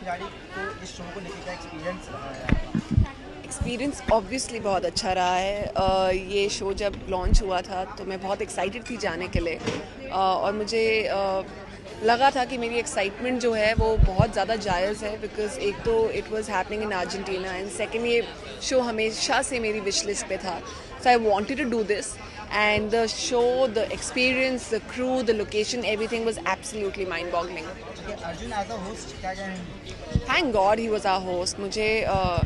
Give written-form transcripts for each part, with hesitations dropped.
खिलाड़ी को इस शो को लेकर क्या एक्सपीरियंस रहा है आपका? एक्सपीरियंस ऑब्वियसली बहुत अच्छा रहा है। ये शो जब लॉन्च हुआ था तो मैं बहुत एक्साइटेड थी जाने के लिए, और मुझे लगा था कि मेरी एक्साइटमेंट जो है वो बहुत ज़्यादा जायज़ है, बिकॉज एक तो it was happening in Argentina and second ये शो हमेशा से मेरी विश लिस्ट पे था, so I wanted to do this and the show, the experience, the crew, the location, everything was absolutely mind boggling. Arjun as a host क्या कहेंगे? Thank God he was our host.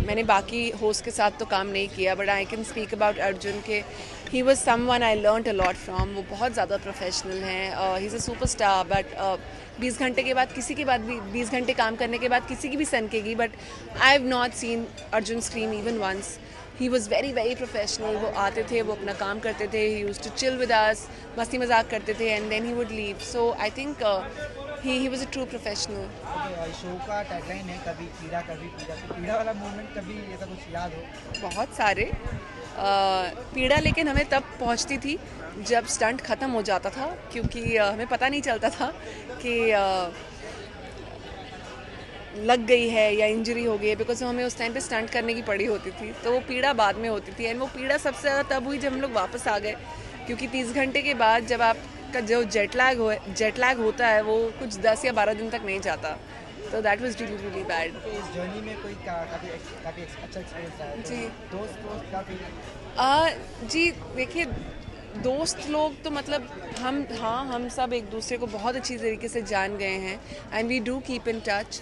मैंने बाकी host के साथ तो काम नहीं किया, but I can speak about Arjun के he was someone I learned a lot from. वो बहुत ज़्यादा प्रोफेशनल हैं, he is a superstar, but 20 घंटे के बाद किसी के बाद भी 20 घंटे काम करने के बाद किसी की भी सनकेगी, but I have not seen Arjun screen even once. He was very very professional. वो आते थे, वो अपना काम करते थे, he used to chill with us, मस्ती मजाक करते थे and then he would leave. So I think he was a true professional. Show का टैगलाइन है कभी पीड़ा कभी पीड़ा, तो पीड़ा वाला मोमेंट कभी ऐसा कुछ याद हो? बहुत सारे पीड़ा लेकिन हमें तब पहुंचती थी जब स्टंट ख़त्म हो जाता था, क्योंकि हमें पता नहीं चलता था कि लग गई है या इंजरी हो गई है, बिकॉज हमें उस टाइम पे स्टंट करने की पड़ी होती थी, तो वो पीड़ा बाद में होती थी। एंड वो पीड़ा सबसे ज़्यादा तब हुई जब हम लोग वापस आ गए, क्योंकि 30 घंटे के बाद जब आपका जो जेट लैग होता है वो कुछ 10 या 12 दिन तक नहीं जाता, तो that was really really bad. इस जर्नी में कोई काफ़ी अच्छा एक्सपीरियंस रहा है? जी दोस्त काफ़ी जी देखिए, दोस्त लोग तो मतलब हम सब एक दूसरे को बहुत अच्छी तरीके से जान गए हैं and we do keep in touch.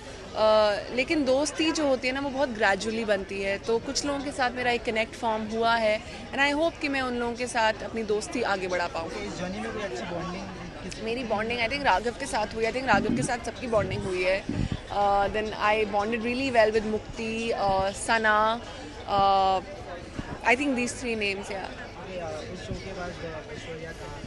लेकिन दोस्ती जो होती है ना वो बहुत ग्रेजुअली बनती है, तो कुछ लोगों के साथ मेरा एक कनेक्ट फॉर्म हुआ है एंड आई होप कि मैं उन लोगों के साथ अपनी दोस्ती आगे बढ़ा पाऊँ। इस जर्नी में कोई अच्छी बॉन्डिंग? मेरी बॉन्डिंग आई थिंक राघव के साथ हुई। आई थिंक राघव के साथ सबकी बॉन्डिंग हुई है। Then I bonded really well with Mukti, Sana, I think these 3 names. या इस शो के बाद ऐश्वर्या कहाँ है?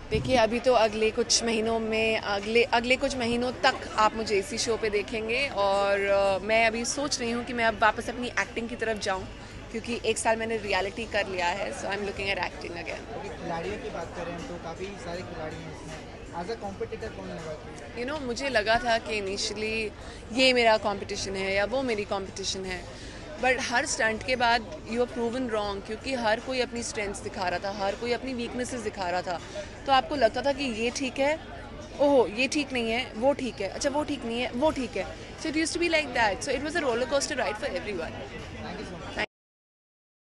देखिए, अभी तो अगले कुछ महीनों तक आप मुझे इसी शो पे देखेंगे, और मैं अभी सोच रही हूँ कि मैं अब वापस अपनी एक्टिंग की तरफ जाऊँ, क्योंकि 1 साल मैंने रियलिटी कर लिया है, so I am looking at acting again. खिलाड़ियों की बात करें तो काफ़ी सारे खिलाड़ी हैं इसमें, एज अ कॉम्पिटिटर कौन लगा? मुझे लगा था कि इनिशियली ये मेरा कंपटीशन है या वो मेरी कंपटीशन है, बट हर स्टंट के बाद यू आर प्रूवन रॉन्ग, क्योंकि हर कोई अपनी स्ट्रेंथ्स दिखा रहा था, हर कोई अपनी वीकनेसेस दिखा रहा था। तो आपको लगता था कि ये ठीक है, ओहो ये ठीक नहीं है, वो ठीक है, अच्छा वो ठीक नहीं है, वो ठीक है। So it used to be like that, so it was a roller coaster ride for everyone.